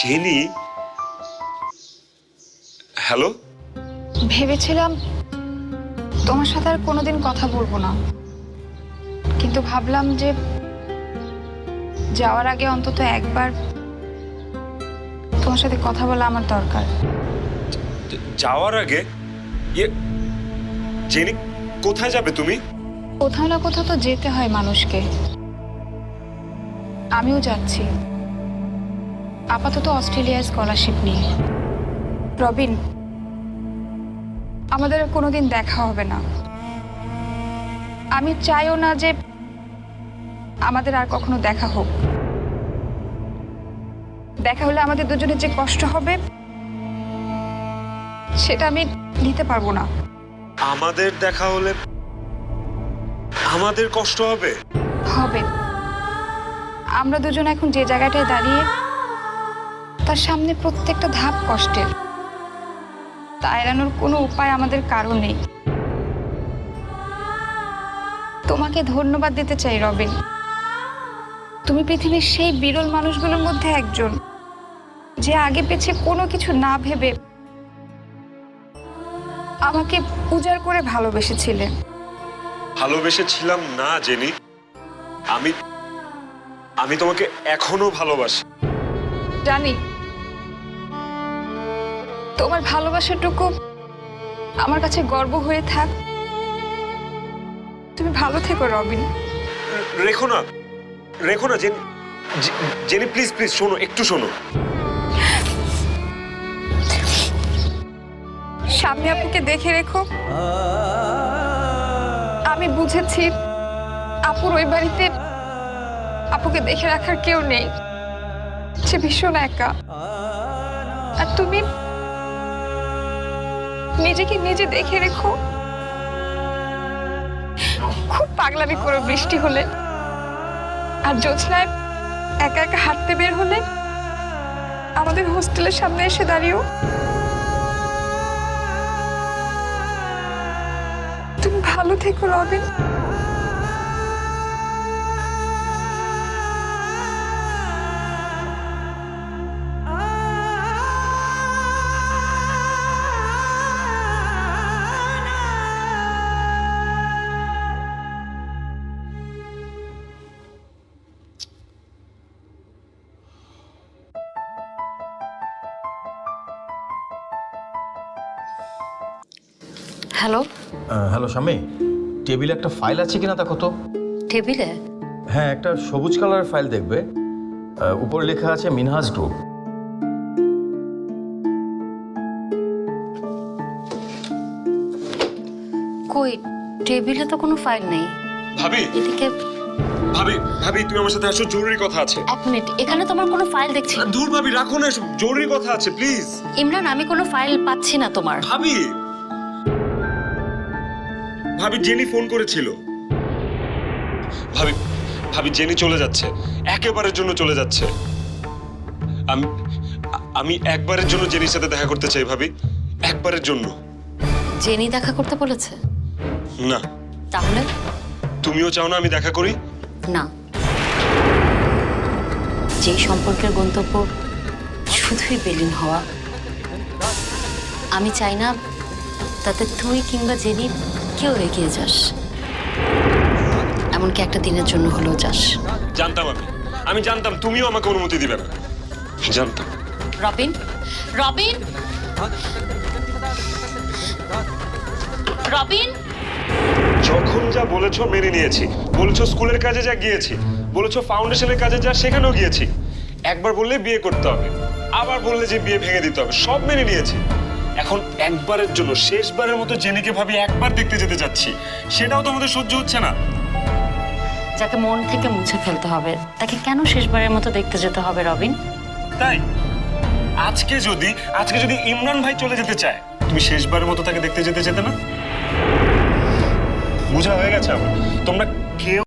Jenny, hello. ভেবেছিলাম তোমার সাথে আর কোনোদিন কথা বলবো না, কিন্তু ভাবলাম যে যাওয়ার আগে অন্তত একবার তোমার সাথে কথা বলা আমার দরকার। যাওয়ার আগে? জেনি, কোথায় যাবে তুমি? কোথাও না কোথাও তো যেতে হয় মানুষকে। আমিও যাচ্ছি, আপাতত অস্ট্রেলিয়ায় স্কলারশিপ নিয়ে। রবিন, আমাদের আর কোনোদিন দেখা হবে না। আমি চাইও না যে আমাদের আর কখনো দেখা হোক। দেখা হলে আমাদের দুজনের যে কষ্ট হবে সেটা আমি নিতে পারবো না। আমাদের দেখা হলে আমাদের কষ্ট হবে? হবে। আমরা দুজন এখন যে জায়গাটায় দাঁড়িয়ে, তার সামনে প্রত্যেকটা ধাপ কষ্টের। তা এড়ানোর কোনো উপায় আমাদের কারো নেই। তোমাকে ধন্যবাদ দিতে চাই রবিন। তুমি পৃথিবীর সেই বিরল মানুষগুলোর মধ্যে একজন, যে আগে পেছে কোনো কিছু না ভেবে আমাকে উজাড় করে ভালোবেসেছিলেন। ভালোবেসেছিলাম না জেনি, আমি তোমাকে এখনো ভালোবাসি। জানি তোমার ভালোবাসাটুকু আমার কাছে গর্ব হয়ে থাক। তুমি ভালো থেকো রবিন। রেখো না, রেখো না জেনি। জেনি প্লিজ প্লিজ শোনো, একটু শোনো। সামনে আপুকে দেখে রেখো। আমি বুঝেছি আপুর ওই বাড়িতে আপুকে দেখে রাখার কেউ নেই, সে ভীষণ একা। আর তুমি নিজেকে নিজে দেখে রেখো। খুব পাগলামি করো বৃষ্টি হলে, আর জ্যোৎস্নায় একা একা হাঁটতে বের হলে আমাদের হোস্টেলের সামনে এসে দাঁড়িয়েও। তুমি ভালো থেকো রবিন। হ্যালো। হ্যালো স্বামী, টেবিলে একটা ফাইল আছে কিনা দেখো তো। টেবিলে? হ্যাঁ, একটা সবুজ কালারের ফাইল দেখবে। উপরে লেখা আছে মিনহাজ গ্রুপ। কই, টেবিলে তো কোনো ফাইল নেই। ভাবি, এদিকে। ভাবি, ভাবি তুমি আমার সাথে আসো, জরুরি কথা আছে। এক মিনিট, এখানে তোমার কোনো ফাইল দেখছি না। দূর ভাবি, রাখো না এসব, জরুরি কথা আছে প্লিজ। ইমরান, আমি কোনো ফাইল পাচ্ছি না তোমার। ভাবি, ভাবি জেনি ফোন করেছিল। ভাবি, ভাবি জেনি চলে যাচ্ছে, একেবারের জন্য চলে যাচ্ছে। আমি একবারের জন্য জেনির সাথে দেখা করতে চাই ভাবি, একবারের জন্য। জেনি দেখা করতে বলেছে? না। তাহলে? তুমিও চাও না আমি দেখা করি? না। যেই সম্পর্কের গন্তব্য শুধুই বেলিন হওয়া, আমি চাই না তাতে তুই কিংবা জেনি কেউ এগিয়ে যাস, এমনকি একটা দিনের জন্য হলেও যাস। জানতাম আমি জানতাম তুমিও আমাকে অনুমতি দিবে না, জানতাম। রবিন, রবিন, রবিন। যখন যা বলেছো মেনে নিয়েছি। বলেছো স্কুলের কাজে যা গিয়েছি, বলেছো ফাউন্ডেশনের কাজে যা সেখানেও গিয়েছি। একবার বললে বিয়ে করতে হবে, আবার বললে যে বিয়ে ভেঙে দিতে হবে, সব মেনে নিয়েছি। এখন একবারের জন্য, শেষবারের মতো জেনিকে ভাবি একবার দেখতে যেতে চাচ্ছি, সেটাও তোমাদের সহ্য হচ্ছে না। যাকে মন থেকে মুছে ফেলতে হবে তাকে কেন শেষবারের মতো দেখতে যেতে হবে রবিন? তাই আজকে যদি ইমরান ভাই চলে যেতে চায়, তুমি শেষবারের মতো তাকে দেখতে যেতে না? বোঝা হয়ে গেছে আমার, তোমরা কেউ